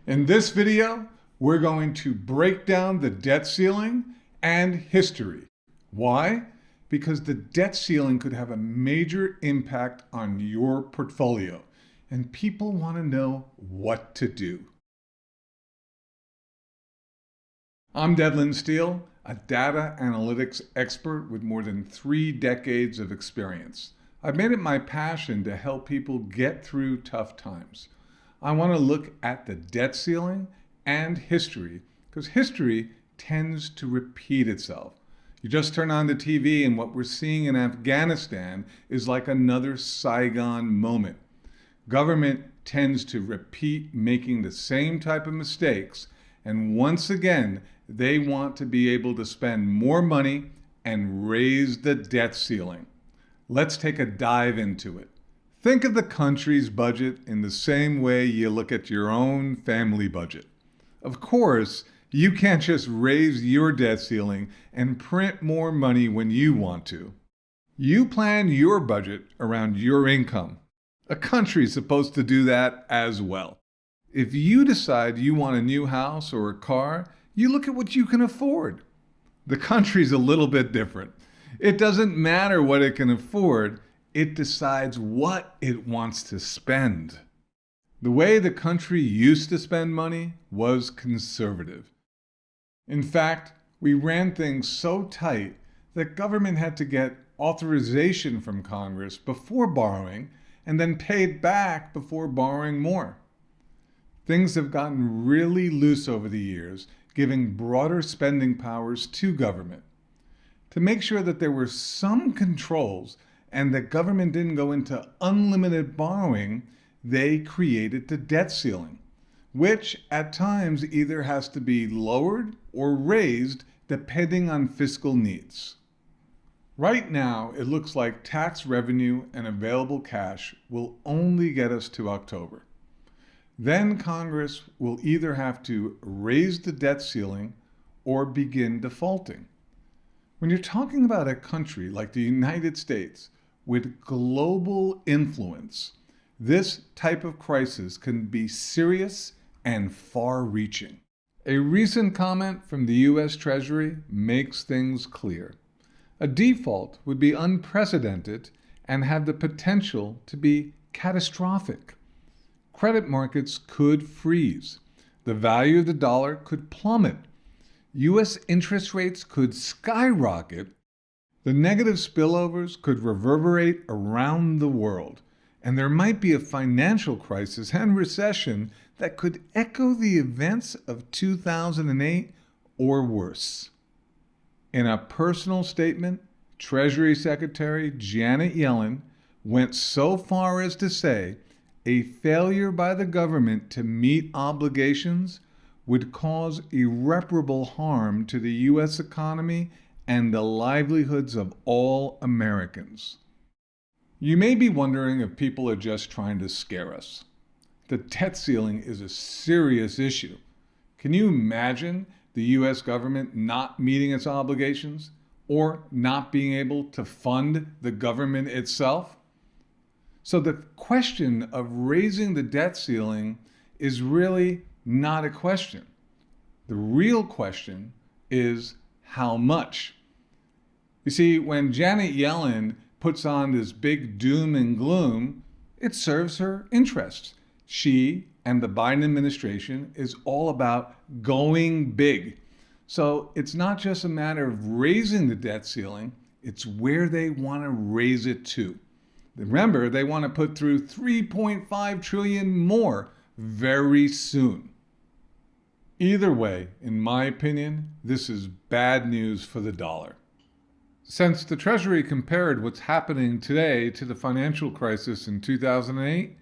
In this video, we're going to break down the debt ceiling and history. Why? Because the debt ceiling could have a major impact on your portfolio, and people want to know what to do. I'm Devlin Steele, a data analytics expert with more than 3 decades of experience. I've made it my passion to help people get through tough times. I want to look at the debt ceiling and history, because history tends to repeat itself. You just turn on the TV and what we're seeing in Afghanistan is like another Saigon moment. Government tends to repeat making the same type of mistakes, and once again, they want to be able to spend more money and raise the debt ceiling. Let's take a dive into it. Think of the country's budget in the same way you look at your own family budget. Of course, you can't just raise your debt ceiling and print more money when you want to. You plan your budget around your income. A country's supposed to do that as well. If you decide you want a new house or a car, you look at what you can afford. The country's a little bit different. It doesn't matter what it can afford. It decides what it wants to spend. The way the country used to spend money was conservative. In fact, we ran things so tight that government had to get authorization from Congress before borrowing and then pay it back before borrowing more. Things have gotten really loose over the years, giving broader spending powers to government. To make sure that there were some controls and that government didn't go into unlimited borrowing, they created the debt ceiling, which at times either has to be lowered or raised depending on fiscal needs. Right now, it looks like tax revenue and available cash will only get us to October. Then Congress will either have to raise the debt ceiling or begin defaulting. When you're talking about a country like the United States with global influence, this type of crisis can be serious and far-reaching. A recent comment from the U.S. Treasury makes things clear. A default would be unprecedented and have the potential to be catastrophic. Credit markets could freeze. The value of the dollar could plummet. U.S. interest rates could skyrocket. The negative spillovers could reverberate around the world, and there might be a financial crisis and recession that could echo the events of 2008 or worse. In a personal statement, Treasury Secretary Janet Yellen went so far as to say a failure by the government to meet obligations would cause irreparable harm to the U.S. economy and the livelihoods of all Americans. You may be wondering if people are just trying to scare us. The debt ceiling is a serious issue. Can you imagine the U.S. government not meeting its obligations or not being able to fund the government itself? So the question of raising the debt ceiling is really not a question. The real question is how much? You see, when Janet Yellen puts on this big doom and gloom, it serves her interests. She and the Biden administration is all about going big. So it's not just a matter of raising the debt ceiling, it's where they want to raise it to. Remember, they want to put through $3.5 trillion more very soon. Either way, in my opinion, this is bad news for the dollar. Since the Treasury compared what's happening today to the financial crisis in 2008,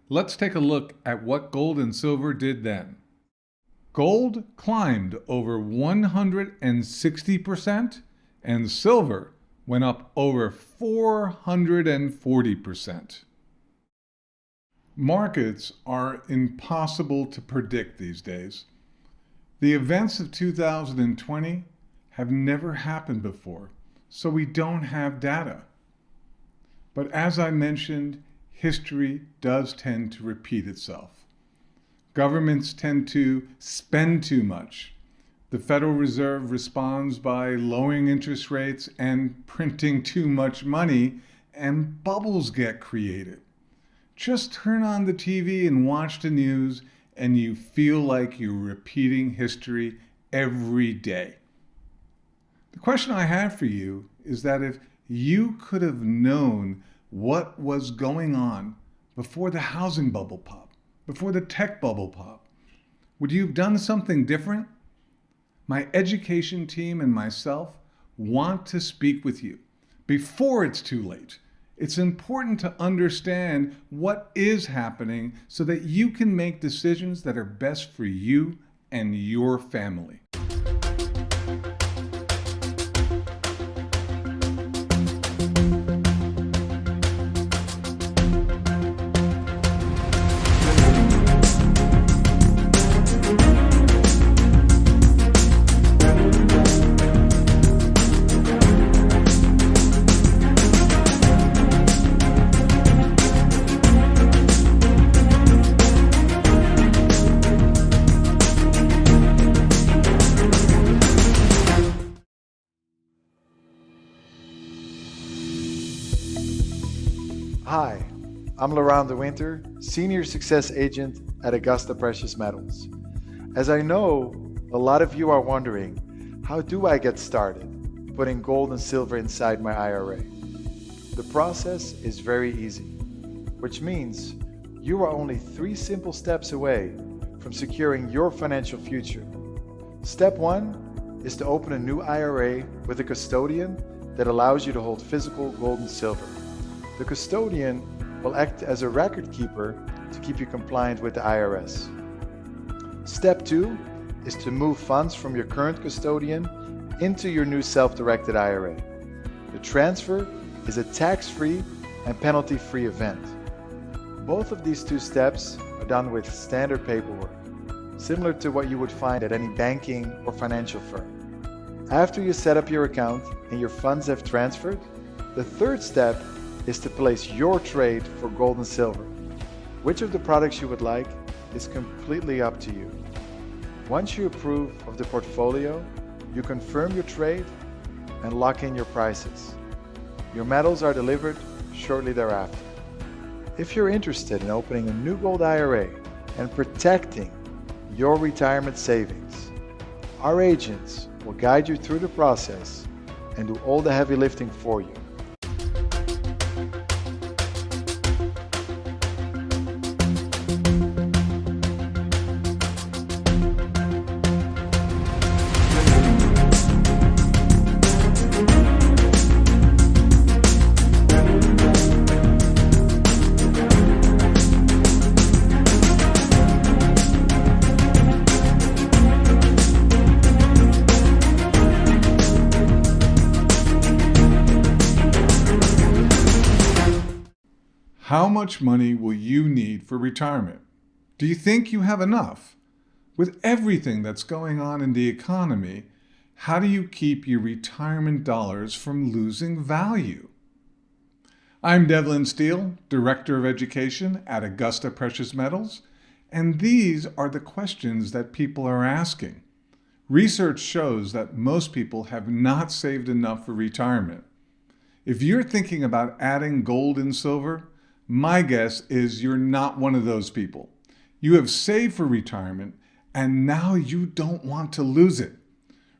let's take a look at what gold and silver did then. Gold climbed over 160%, and silver went up over 440%. Markets are impossible to predict these days. The events of 2020 have never happened before, so we don't have data. But as I mentioned, history does tend to repeat itself. Governments tend to spend too much. The Federal Reserve responds by lowering interest rates and printing too much money, and bubbles get created. Just turn on the TV and watch the news, and you feel like you're repeating history every day. The question I have for you is that if you could have known what was going on before the housing bubble popped, before the tech bubble popped, would you have done something different? My education team and myself want to speak with you before it's too late. It's important to understand what is happening so that you can make decisions that are best for you and your family. Hi, I'm Laurent de Winter, Senior Success Agent at Augusta Precious Metals. As I know, a lot of you are wondering, how do I get started putting gold and silver inside my IRA? The process is very easy, which means you are only 3 simple steps away from securing your financial future. Step 1 is to open a new IRA with a custodian that allows you to hold physical gold and silver. The custodian will act as a record keeper to keep you compliant with the IRS. Step 2 is to move funds from your current custodian into your new self-directed IRA. The transfer is a tax-free and penalty-free event. Both of these 2 steps are done with standard paperwork, similar to what you would find at any banking or financial firm. After you set up your account and your funds have transferred, the 3rd step is to place your trade for gold and silver. Which of the products you would like is completely up to you. Once you approve of the portfolio, you confirm your trade and lock in your prices. Your metals are delivered shortly thereafter. If you're interested in opening a new gold IRA and protecting your retirement savings, our agents will guide you through the process and do all the heavy lifting for you. How much money will you need for retirement? Do you think you have enough? With everything that's going on in the economy, how do you keep your retirement dollars from losing value? I'm Devlin Steele, Director of Education at Augusta Precious Metals, and these are the questions that people are asking. Research shows that most people have not saved enough for retirement. If you're thinking about adding gold and silver, my guess is you're not one of those people. You have saved for retirement, and now you don't want to lose it.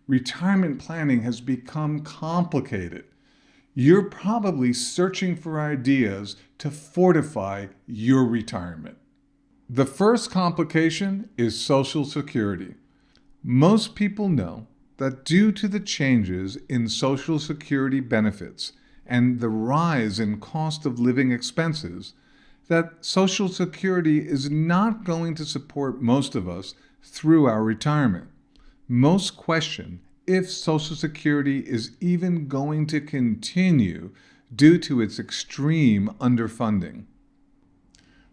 Retirement planning has become complicated. You're probably searching for ideas to fortify your retirement. The first complication is Social Security. Most people know that due to the changes in Social Security benefits and the rise in cost of living expenses, that Social Security is not going to support most of us through our retirement. Most question if Social Security is even going to continue due to its extreme underfunding.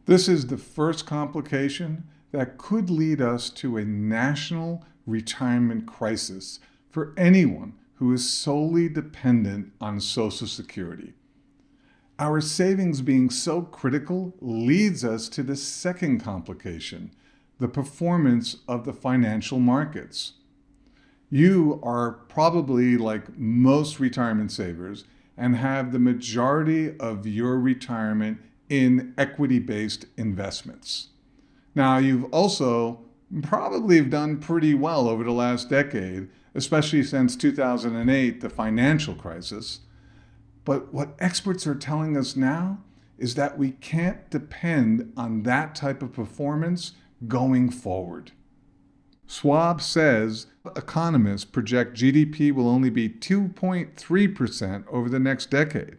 This is the first complication that could lead us to a national retirement crisis for anyone who is solely dependent on Social Security. Our savings being so critical leads us to the second complication, the performance of the financial markets. You are probably like most retirement savers and have the majority of your retirement in equity-based investments. Now, you've also probably done pretty well over the last decade, especially since 2008, the financial crisis. But what experts are telling us now is that we can't depend on that type of performance going forward. Schwab says economists project GDP will only be 2.3% over the next decade.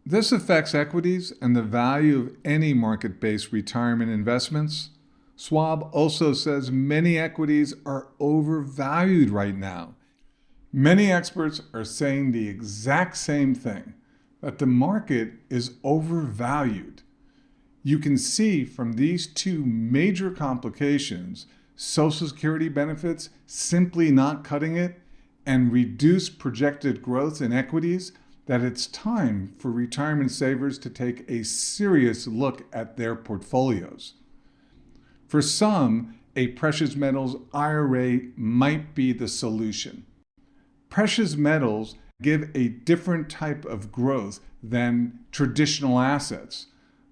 This affects equities and the value of any market-based retirement investments. Schwab also says many equities are overvalued right now. Many experts are saying the exact same thing, that the market is overvalued. You can see from these two major complications, Social Security benefits simply not cutting it, and reduced projected growth in equities, that it's time for retirement savers to take a serious look at their portfolios. For some, a precious metals IRA might be the solution. Precious metals give a different type of growth than traditional assets.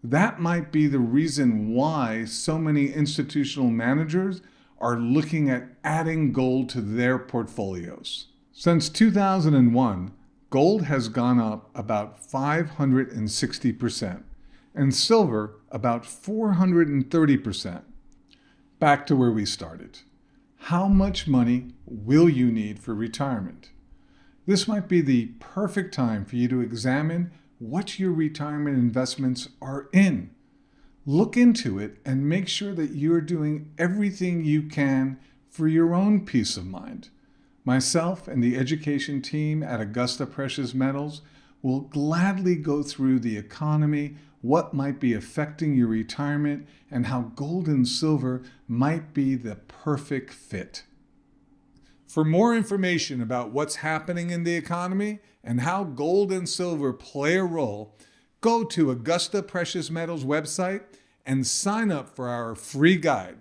That might be the reason why so many institutional managers are looking at adding gold to their portfolios. Since 2001, gold has gone up about 560%, and silver about 430%. Back to where we started. How much money will you need for retirement? This might be the perfect time for you to examine what your retirement investments are in. Look into it and make sure that you're doing everything you can for your own peace of mind. Myself and the education team at Augusta Precious Metals will gladly go through the economy, what might be affecting your retirement, and how gold and silver might be the perfect fit. For more information about what's happening in the economy and how gold and silver play a role, go to Augusta Precious Metals website and sign up for our free guide.